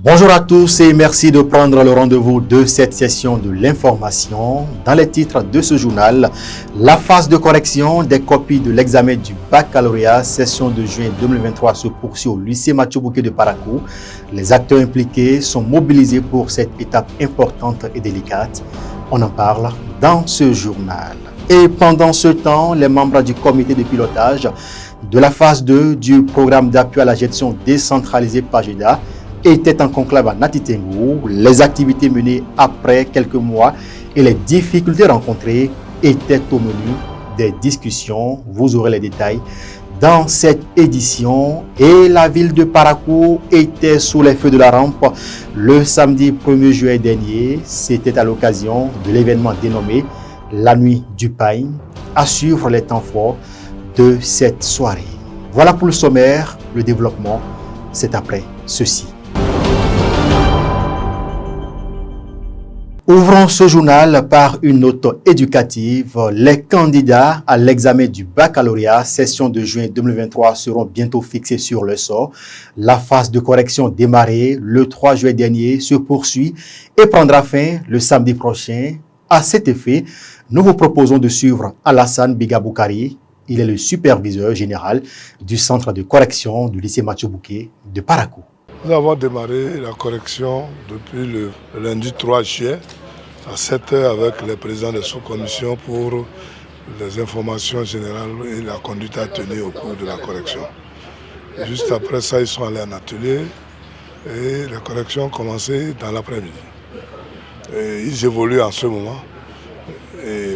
Bonjour à tous et merci de prendre le rendez-vous de cette session de l'information. Dans les titres de ce journal, la phase de correction des copies de l'examen du baccalauréat session de juin 2023 se poursuit au lycée Mathieu Bouquet de Parakou. Les acteurs impliqués sont mobilisés pour cette étape importante et délicate. On en parle dans ce journal. Et pendant ce temps, les membres du comité de pilotage de la phase 2 du programme d'appui à la gestion décentralisée PAGEDA était en conclave à Natitengou. Les activités menées après quelques mois et les difficultés rencontrées étaient au menu des discussions. Vous aurez les détails dans cette édition. Et la ville de Parakou était sous les feux de la rampe le samedi 1er juillet dernier. C'était à l'occasion de l'événement dénommé La Nuit du Pain. À suivre les temps forts de cette soirée. Voilà pour le sommaire. Le développement, c'est après ceci. Ouvrons ce journal par une note éducative. Les candidats à l'examen du baccalauréat session de juin 2023 seront bientôt fixés sur le sort. La phase de correction démarrée le 3 juillet dernier se poursuit et prendra fin le samedi prochain. À cet effet, nous vous proposons de suivre Alassane Bigaboukari. Il est le superviseur général du centre de correction du lycée Mathieu Bouquet de Parakou. Nous avons démarré la correction depuis le lundi 3 juillet à 7 h avec les présidents de sous-commission pour les informations générales et la conduite à tenir au cours de la correction. Juste après ça, ils sont allés en atelier et la correction a commencé dans l'après-midi. Ils évoluent en ce moment et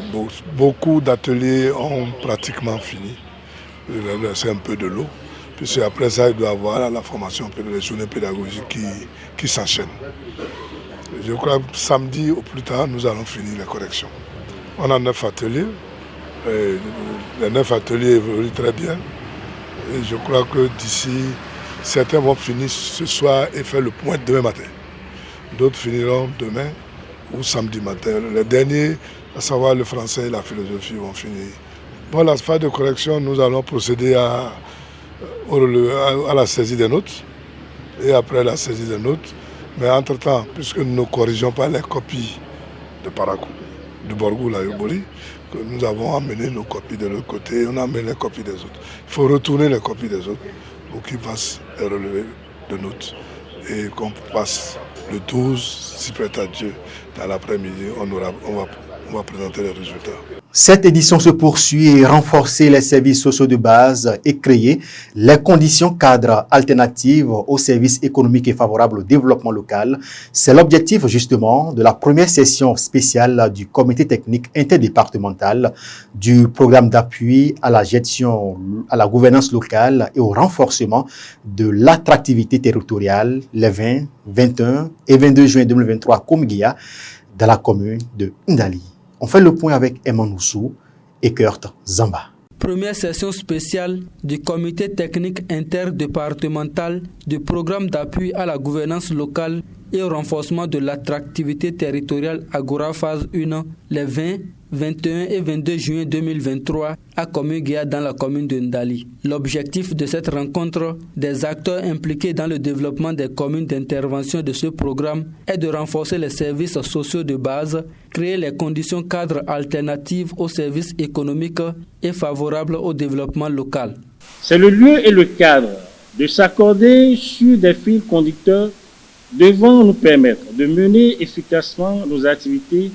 beaucoup d'ateliers ont pratiquement fini. C'est un peu de l'eau. Puis après ça, il doit y avoir la formation, les journées pédagogiques qui s'enchaînent. Je crois que samedi au plus tard, nous allons finir les corrections. On a 9 ateliers. Les 9 ateliers évoluent très bien. Et je crois que d'ici, certains vont finir ce soir et faire le point demain matin. D'autres finiront demain ou samedi matin. Les derniers, à savoir le français et la philosophie, vont finir. Bon, la phase de correction, nous allons procéder à la saisie des notes et après la saisie des notes. Mais entre-temps, puisque nous ne corrigeons pas les copies de Parakou, du Borgou, la Yoboli, que nous avons amené nos copies de l'autre côté, on a amené les copies des autres. Il faut retourner les copies des autres pour qu'ils fassent les relevés de notes et qu'on passe le 12, si prête à Dieu, dans l'après-midi, on va présenter les résultats. Cette édition se poursuit et renforcer les services sociaux de base et créer les conditions cadres alternatives aux services économiques et favorables au développement local. C'est l'objectif justement de la première session spéciale du comité technique interdépartemental du programme d'appui à la gestion, à la gouvernance locale et au renforcement de l'attractivité territoriale les 20, 21 et 22 juin 2023 à Komgia dans la commune de Ndali. On fait le point avec Eman Oussou et Kurt Zamba. Première session spéciale du comité technique interdépartemental du programme d'appui à la gouvernance locale et au renforcement de l'attractivité territoriale Agora phase 1 les 20, 21 et 22 juin 2023 à Komugea dans la commune de Ndali. L'objectif de cette rencontre des acteurs impliqués dans le développement des communes d'intervention de ce programme est de renforcer les services sociaux de base, créer les conditions cadres alternatives aux services économiques et favorables au développement local. C'est le lieu et le cadre de s'accorder sur des fils conducteurs devant nous permettre de mener efficacement nos activités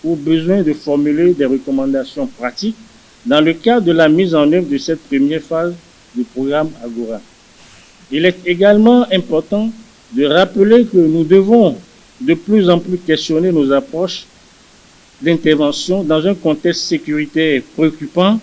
au besoin de formuler des recommandations pratiques dans le cadre de la mise en œuvre de cette première phase du programme Agora. Il est également important de rappeler que nous devons de plus en plus questionner nos approches d'intervention dans un contexte sécuritaire préoccupant,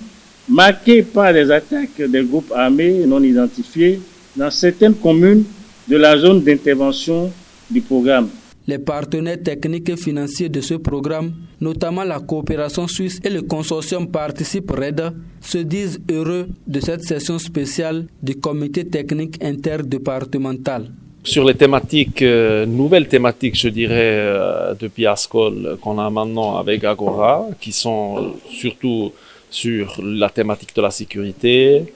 marqué par des attaques des groupes armés non identifiés dans certaines communes de la zone d'intervention du programme. Les partenaires techniques et financiers de ce programme, notamment la coopération suisse et le consortium Participe RED, se disent heureux de cette session spéciale du comité technique interdépartemental. Sur les thématiques, nouvelles thématiques, je dirais, depuis ASCOL qu'on a maintenant avec Agora, qui sont surtout sur la thématique de la sécurité,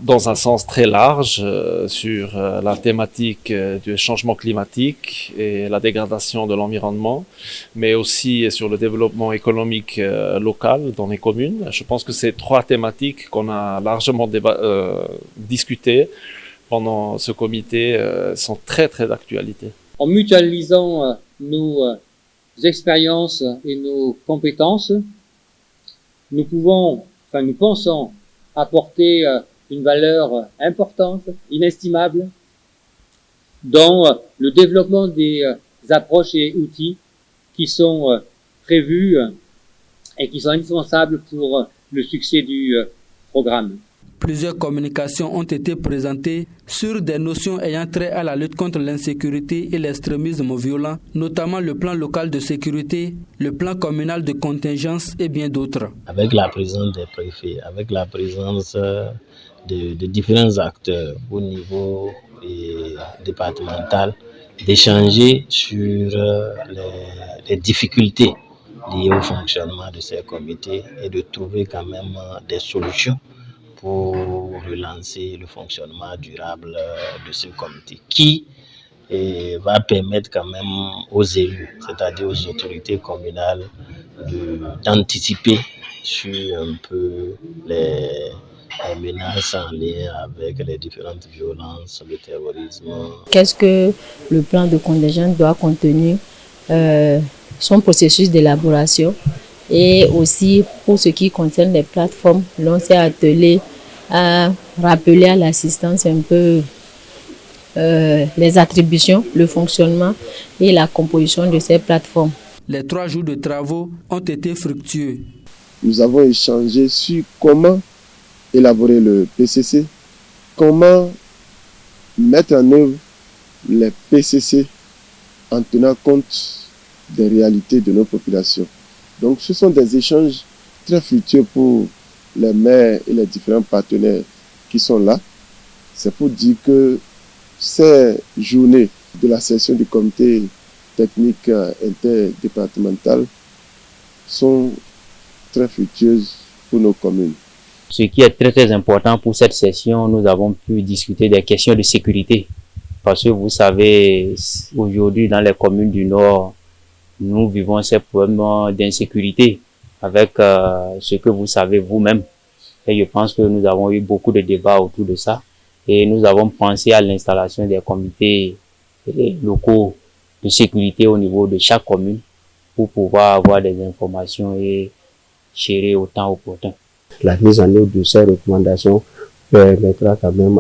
dans un sens très large sur la thématique du changement climatique et la dégradation de l'environnement, mais aussi sur le développement économique local dans les communes. Je pense que ces trois thématiques qu'on a largement discutées pendant ce comité sont très très d'actualité. En mutualisant nos expériences et nos compétences, nous pensons apporter une valeur importante, inestimable, dans le développement des approches et outils qui sont prévus et qui sont indispensables pour le succès du programme. Plusieurs communications ont été présentées sur des notions ayant trait à la lutte contre l'insécurité et l'extrémisme violent, notamment le plan local de sécurité, le plan communal de contingence et bien d'autres. Avec la présence des préfets, avec la présence de différents acteurs au niveau départemental, d'échanger sur les difficultés liées au fonctionnement de ces comités et de trouver quand même des solutions pour relancer le fonctionnement durable de ce comité qui va permettre quand même aux élus, c'est-à-dire aux autorités communales, d'anticiper sur un peu les menaces en lien avec les différentes violences, le terrorisme. Qu'est-ce que le plan de contingence doit contenir, son processus d'élaboration, et aussi pour ce qui concerne les plateformes, l'on s'est attelé à rappeler à l'assistance un peu les attributions, le fonctionnement et la composition de ces plateformes. Les 3 jours de travaux ont été fructueux. Nous avons échangé sur comment élaborer le PCC, comment mettre en œuvre les PCC en tenant compte des réalités de nos populations. Donc ce sont des échanges très fructueux pour les maires et les différents partenaires qui sont là. C'est pour dire que ces journées de la session du comité technique interdépartemental sont très fructueuses pour nos communes. Ce qui est très très important pour cette session, nous avons pu discuter des questions de sécurité. Parce que vous savez, aujourd'hui dans les communes du Nord, nous vivons ces problèmes d'insécurité avec ce que vous savez vous-même. Et je pense que nous avons eu beaucoup de débats autour de ça. Et nous avons pensé à l'installation des comités locaux de sécurité au niveau de chaque commune pour pouvoir avoir des informations et gérer au temps opportun. La mise en œuvre de ces recommandations permettra quand même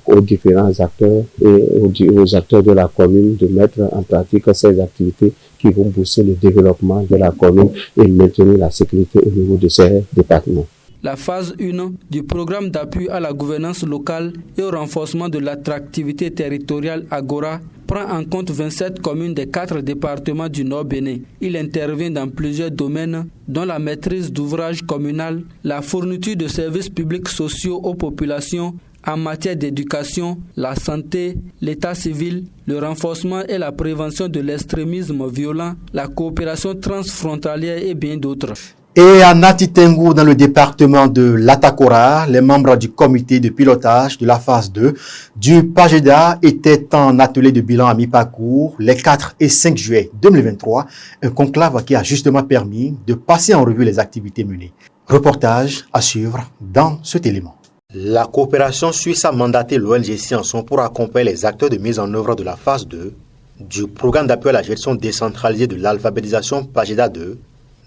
aux différents acteurs et aux acteurs de la commune de mettre en pratique ces activités qui vont booster le développement de la commune et maintenir la sécurité au niveau de ces départements. La phase 1 du programme d'appui à la gouvernance locale et au renforcement de l'attractivité territoriale Agora prend en compte 27 communes des 4 départements du Nord Bénin. Il intervient dans plusieurs domaines, dont la maîtrise d'ouvrages communal, la fourniture de services publics sociaux aux populations, en matière d'éducation, la santé, l'état civil, le renforcement et la prévention de l'extrémisme violent, la coopération transfrontalière et bien d'autres. Et à Nati Tengou, dans le département de l'Atakora, les membres du comité de pilotage de la phase 2 du PAGEDA étaient en atelier de bilan à mi-parcours les 4 et 5 juillet 2023, un conclave qui a justement permis de passer en revue les activités menées. Reportage à suivre dans cet élément. La coopération suisse a mandaté l'ONG Scienson pour accompagner les acteurs de mise en œuvre de la phase 2 du programme d'appui à la gestion décentralisée de l'alphabétisation PAGEDA 2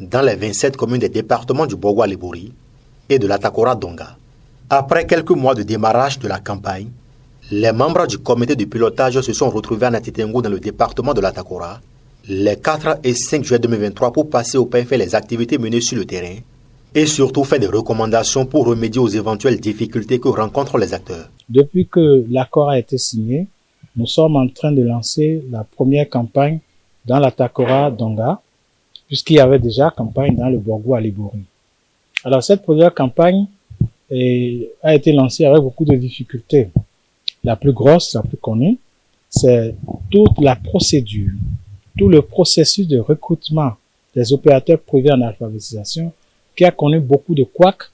dans les 27 communes des départements du Bogo-Alibori et de l'Atakora Donga. Après quelques mois de démarrage de la campagne, les membres du comité de pilotage se sont retrouvés à Nati Tengou dans le département de l'Atakora les 4 et 5 juillet 2023 pour passer au pain fait les activités menées sur le terrain et surtout faire des recommandations pour remédier aux éventuelles difficultés que rencontrent les acteurs. Depuis que l'accord a été signé, nous sommes en train de lancer la première campagne dans l'Atakora Donga, puisqu'il y avait déjà campagne dans le Bogo-Alibori. Alors cette première campagne a été lancée avec beaucoup de difficultés. La plus grosse, la plus connue, c'est toute la procédure, tout le processus de recrutement des opérateurs privés en alphabétisation qui a connu beaucoup de couacs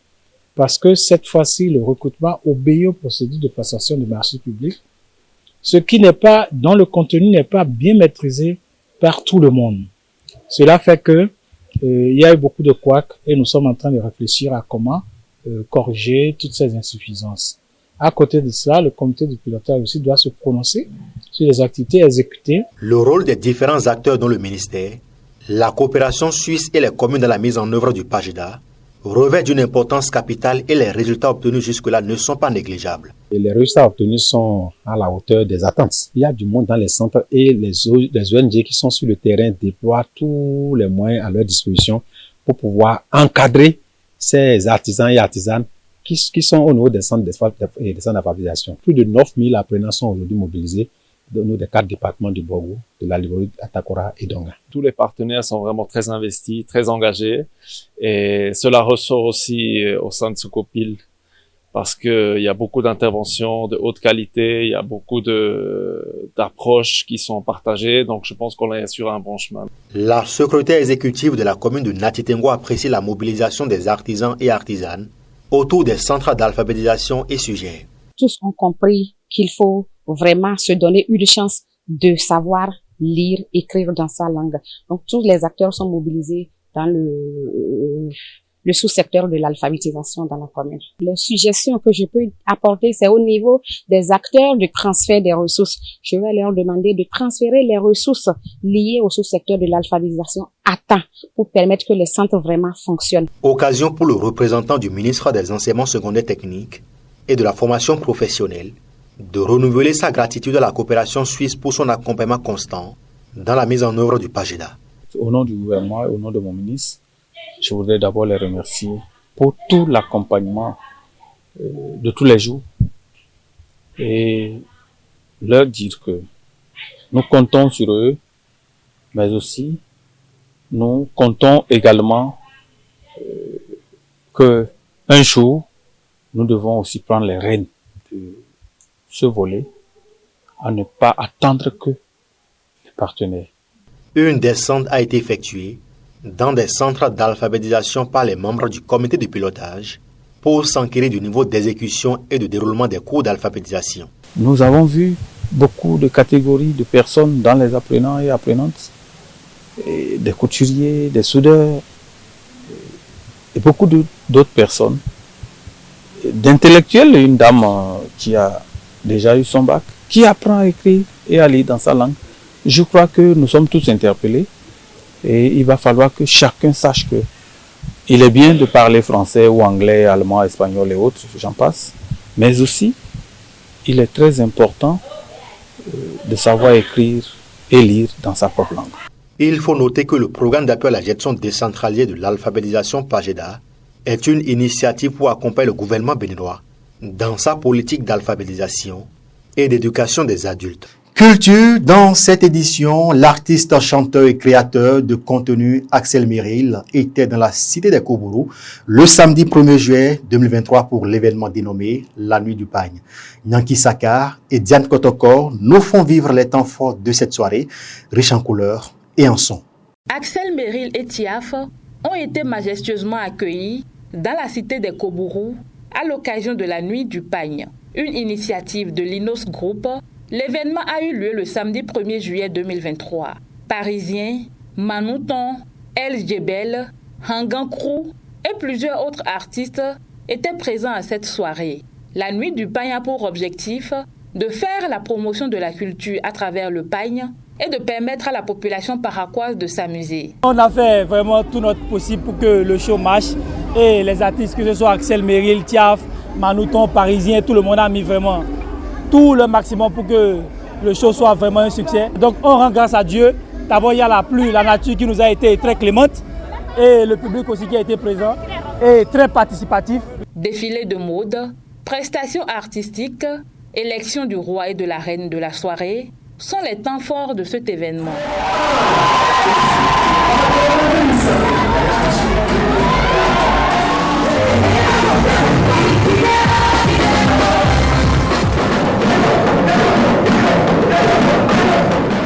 parce que cette fois-ci, le recrutement obéit aux procédures de passation de marché public, ce qui n'est pas, dont le contenu n'est pas bien maîtrisé par tout le monde. Cela fait que il y a eu beaucoup de couacs et nous sommes en train de réfléchir à comment corriger toutes ces insuffisances. À côté de cela, le comité de pilotage aussi doit se prononcer sur les activités exécutées. Le rôle des différents acteurs dans le ministère, la coopération suisse et les communes dans la mise en œuvre du PAJEDA revêt d'une importance capitale et les résultats obtenus jusque-là ne sont pas négligeables. Et les résultats obtenus sont à la hauteur des attentes. Il y a du monde dans les centres et les ONG qui sont sur le terrain déploient tous les moyens à leur disposition pour pouvoir encadrer ces artisans et artisanes qui sont au niveau des centres d'alphabétisation. Plus de 9000 apprenants sont aujourd'hui mobilisés au niveau des 4 départements du Borgou, de la Librairie, Atakora et Donga. Tous les partenaires sont vraiment très investis, très engagés, et cela ressort aussi au sein de Socopil parce que il y a beaucoup d'interventions de haute qualité, il y a beaucoup d'approches qui sont partagées, donc je pense qu'on est sur un bon chemin. La secrétaire exécutive de la commune de Natitengo apprécie la mobilisation des artisans et artisanes autour des centres d'alphabétisation et sujets. Tous ont compris qu'il faut vraiment se donner une chance de savoir lire, écrire dans sa langue. Donc tous les acteurs sont mobilisés dans le sous-secteur de l'alphabétisation dans la commune. Les suggestions que je peux apporter, c'est au niveau des acteurs de transfert des ressources. Je vais leur demander de transférer les ressources liées au sous-secteur de l'alphabétisation à temps pour permettre que les centres vraiment fonctionnent. Occasion pour le représentant du ministre des Enseignements secondaires techniques et de la formation professionnelle de renouveler sa gratitude à la coopération suisse pour son accompagnement constant dans la mise en œuvre du PAJEDA. Au nom du gouvernement et au nom de mon ministre, je voudrais d'abord les remercier pour tout l'accompagnement de tous les jours et leur dire que nous comptons sur eux, mais aussi nous comptons également que un jour nous devons aussi prendre les rênes de ce volet, à ne pas attendre que les partenaires. Une descente a été effectuée dans des centres d'alphabétisation par les membres du comité de pilotage pour s'enquérir du niveau d'exécution et de déroulement des cours d'alphabétisation. Nous avons vu beaucoup de catégories de personnes dans les apprenants et apprenantes, et des couturiers, des soudeurs, et beaucoup d'autres personnes, d'intellectuels, une dame qui a déjà eu son bac, qui apprend à écrire et à lire dans sa langue. Je crois que nous sommes tous interpellés et il va falloir que chacun sache que il est bien de parler français ou anglais, allemand, espagnol et autres, j'en passe, mais aussi il est très important de savoir écrire et lire dans sa propre langue. Il faut noter que le programme d'appui à la gestion décentralisée de l'alphabétisation PAJEDA est une initiative pour accompagner le gouvernement béninois dans sa politique d'alphabétisation et d'éducation des adultes. Culture, dans cette édition, l'artiste, chanteur et créateur de contenu Axel Merrill était dans la cité des Koubourou le samedi 1er juillet 2023 pour l'événement dénommé La Nuit du Pagne. Nyanki Sakar et Diane Kotokor nous font vivre les temps forts de cette soirée, riche en couleurs et en sons. Axel Merrill et Tiaf ont été majestueusement accueillis dans la cité des Koubourou à l'occasion de la Nuit du Pagne, une initiative de l'Inos Group. L'événement a eu lieu le samedi 1er juillet 2023. Parisiens, Manouton, El Djebel, Hangan Krou et plusieurs autres artistes étaient présents à cette soirée. La Nuit du Pagne a pour objectif de faire la promotion de la culture à travers le pagne et de permettre à la population paraquoise de s'amuser. On a fait vraiment tout notre possible pour que le show marche et les artistes, que ce soit Axel Merrill, Tiaf, Manouton, Parisien, tout le monde a mis vraiment tout le maximum pour que le show soit vraiment un succès. Donc on rend grâce à Dieu. D'abord il y a la pluie, la nature qui nous a été très clémente et le public aussi qui a été présent et très participatif. Défilé de mode, prestations artistiques, élection du roi et de la reine de la soirée sont les temps forts de cet événement.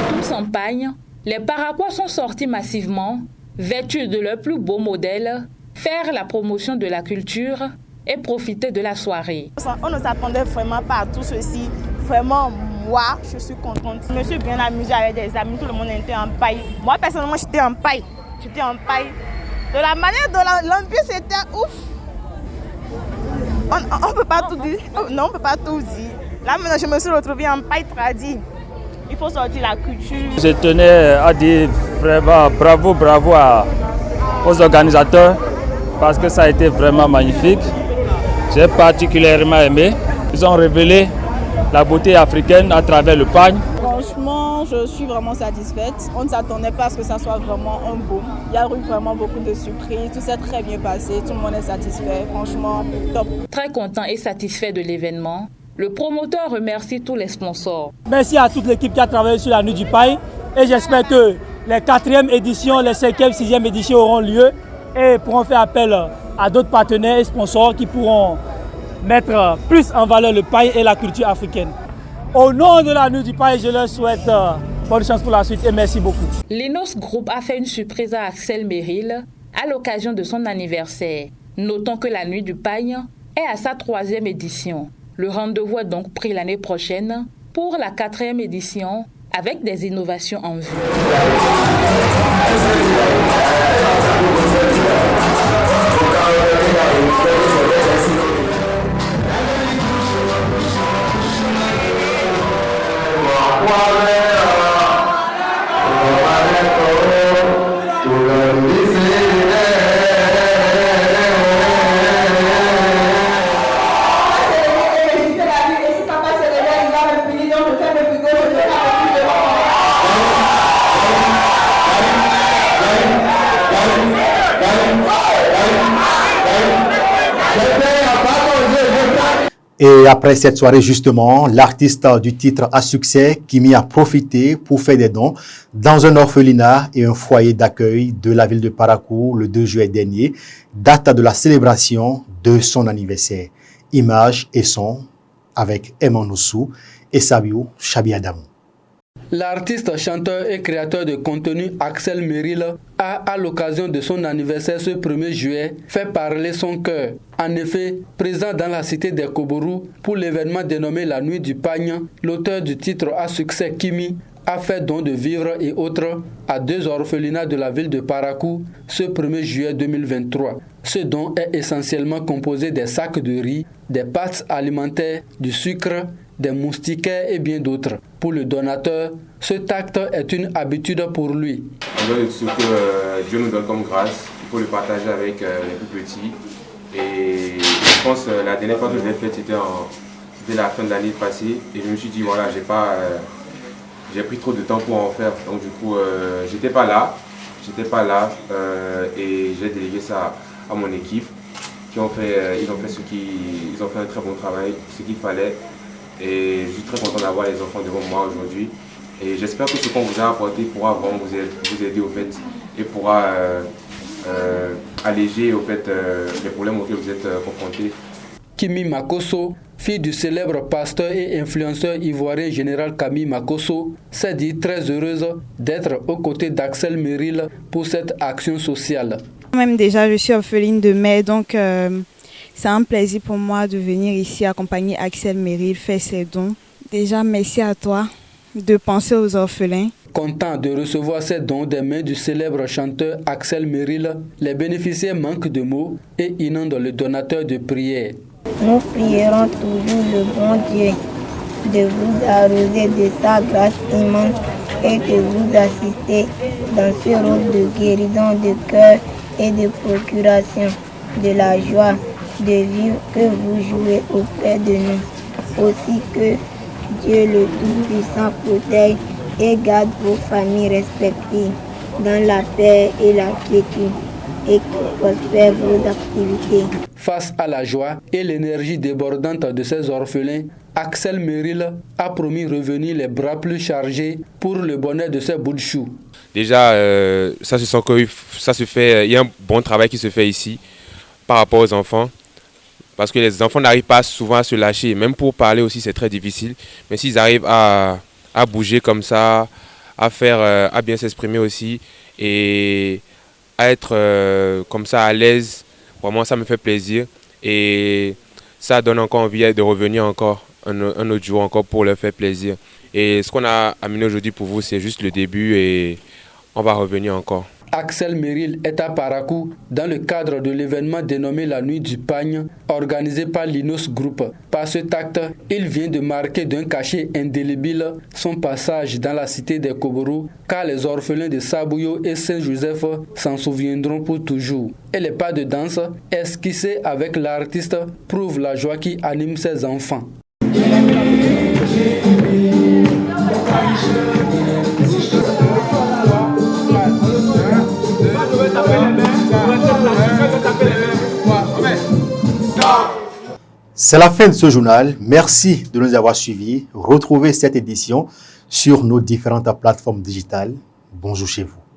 Tous en pagne, les Paraquois sont sortis massivement, vêtus de leurs plus beaux modèles, faire la promotion de la culture et profiter de la soirée. On ne s'attendait vraiment pas à tout ceci. Vraiment, moi, je suis contente. Je me suis bien amusée avec des amis, tout le monde était en paille. Moi, personnellement, j'étais en paille. De la manière dont l'ambiance était ouf. On ne peut pas tout dire. Non, on ne peut pas tout dire. Là, maintenant, je me suis retrouvée en paille tradie. Il faut sortir la culture. Je tenais à dire vraiment bravo aux organisateurs parce que ça a été vraiment magnifique. J'ai particulièrement aimé. Ils ont révélé la beauté africaine à travers le pagne. Franchement, je suis vraiment satisfaite. On ne s'attendait pas à ce que ça soit vraiment un boom. Il y a eu vraiment beaucoup de surprises. Tout s'est très bien passé. Tout le monde est satisfait. Franchement, top. Très content et satisfait de l'événement, le promoteur remercie tous les sponsors. Merci à toute l'équipe qui a travaillé sur la Nuit du Paille. Et j'espère que les 4e éditions, les 5e, 6e éditions auront lieu et pourront faire appel à d'autres partenaires et sponsors qui pourront mettre plus en valeur le paille et la culture africaine. Au nom de la Nuit du Paille, je leur souhaite bonne chance pour la suite et merci beaucoup. L'Inos Group a fait une surprise à Axel Merrill à l'occasion de son anniversaire. Notons que la Nuit du Paille est à sa 3e édition. Le rendez-vous est donc pris l'année prochaine pour la 4e édition avec des innovations en vue. Et après cette soirée, justement, l'artiste du titre à succès, Kimi, a profité pour faire des dons dans un orphelinat et un foyer d'accueil de la ville de Parakou le 2 juillet dernier, date de la célébration de son anniversaire. Images et sons avec Emanoussou et Sabiou Chabiadamou. L'artiste, chanteur et créateur de contenu Axel Merrill a, à l'occasion de son anniversaire ce 1er juillet, fait parler son cœur. En effet, présent dans la cité des Kobourou pour l'événement dénommé La Nuit du Pagne, l'auteur du titre à succès Kimi a fait don de vivres et autres à 2 orphelinats de la ville de Parakou ce 1er juillet 2023. Ce don est essentiellement composé des sacs de riz, des pâtes alimentaires, du sucre, des moustiquaires et bien d'autres. Pour le donateur, ce acte est une habitude pour lui. En dehors de ce que Dieu nous donne comme grâce, il faut le partager avec les plus petits. Et je pense que la dernière fois que je l'ai fait, c'était la fin de l'année passée. Et je me suis dit, voilà, j'ai pris trop de temps pour en faire. Donc du coup, j'étais pas là. Et j'ai délégué ça à mon équipe. Ils ont fait un très bon travail, ce qu'il fallait. Et je suis très content d'avoir les enfants devant moi aujourd'hui. Et j'espère que ce qu'on vous a apporté pourra vraiment vous aider au fait et pourra alléger au fait les problèmes auxquels vous êtes confrontés. Kimi Makosso, fille du célèbre pasteur et influenceur ivoirien général Camille Makosso, s'est dit très heureuse d'être aux côtés d'Axel Merrill pour cette action sociale. Même déjà, je suis orpheline de mère, donc c'est un plaisir pour moi de venir ici accompagner Axel Merrill, faire ses dons. Déjà, merci à toi de penser aux orphelins. Content de recevoir ces dons des mains du célèbre chanteur Axel Merrill, les bénéficiaires manquent de mots et inondent le donateur de prières. Nous prierons toujours le bon Dieu de vous arroser de sa grâce immense et de vous assister dans ce rôle de guérison de cœur et de procuration de la joie de vivre que vous jouez auprès de nous. Aussi que Dieu le Tout-Puissant protège et garde vos familles respectives dans la paix et la quiétude et que prospèrent vos activités. Face à la joie et l'énergie débordante de ces orphelins, Axel Merrill a promis revenir les bras plus chargés pour le bonheur de ces bouts de chou. Déjà, ça se sent que ça se fait, il y a un bon travail qui se fait ici par rapport aux enfants. Parce que les enfants n'arrivent pas souvent à se lâcher. Même pour parler aussi, c'est très difficile. Mais s'ils arrivent à bouger comme ça, à bien s'exprimer aussi et à être comme ça à l'aise, vraiment ça me fait plaisir. Et ça donne encore envie de revenir encore un autre jour encore pour leur faire plaisir. Et ce qu'on a amené aujourd'hui pour vous, c'est juste le début et on va revenir encore. Axel Merrill est à Parakou dans le cadre de l'événement dénommé la Nuit du Pagne, organisé par l'Inos Group. Par cet acte, il vient de marquer d'un cachet indélébile son passage dans la cité des Koborou, car les orphelins de Sabouyo et Saint-Joseph s'en souviendront pour toujours. Et les pas de danse, esquissés avec l'artiste, prouvent la joie qui anime ses enfants. C'est la fin de ce journal. Merci de nous avoir suivis. Retrouvez cette édition sur nos différentes plateformes digitales. Bonjour chez vous.